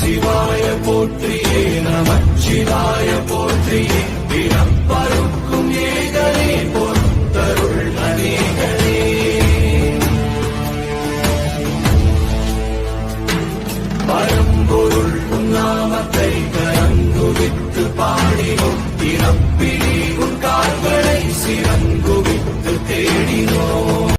நமச்சிவாய போற்றியே நமச்சிவாய போற்றியே பிறப்பருக்கும் ஏகனே பொறுத்தருள் அநேகனே பரம்பொருள் நாமத்தை கரங்குவித்து பாடினோம் பிறப்பிலே உன் கால்களை சிறங்குவித்து தேடினோம்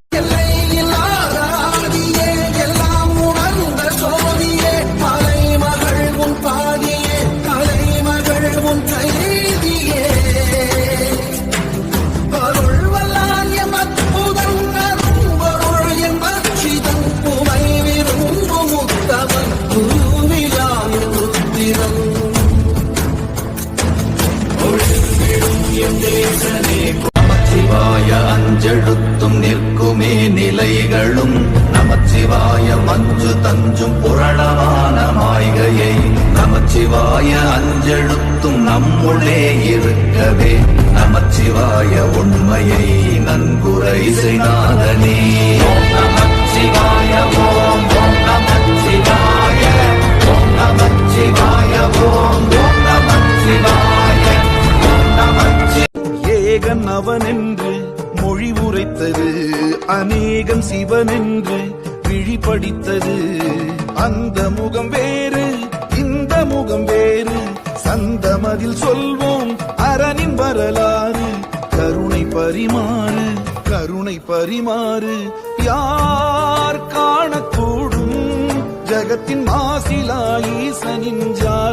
நமச்சிவாய அஞ்செழுத்தும் நிற்குமே நிலைகளும் நமச்சிவாய மஞ்சு தஞ்சும் புரணமான மாய்கையை நமச்சிவாய அஞ்செழுத்தும் நம்முள்ளே இருக்கவே நமச்சிவாய உண்மையை நன்குரை செய்தாதனே ஓம் நமச்சிவாய ஓம் ஓம் நமச்சிவாய ஓம் நமச்சிவாய ஓம் ஓம் நமச்சிவாய ஏகன் அவனென்று மொழி உரைத்தது அநேகன் சிவனென்று விழிப்படித்தது அந்த முகம் வேறு இந்த முகம் வேறு சந்தமதில் சொல்வோம் அரணின் வரலாறு கருணை பரிமாறு கருணை பரிமாறு யார் காணக்கூடும் ஜகத்தின் மாசிலா ஈசனின் ஜால்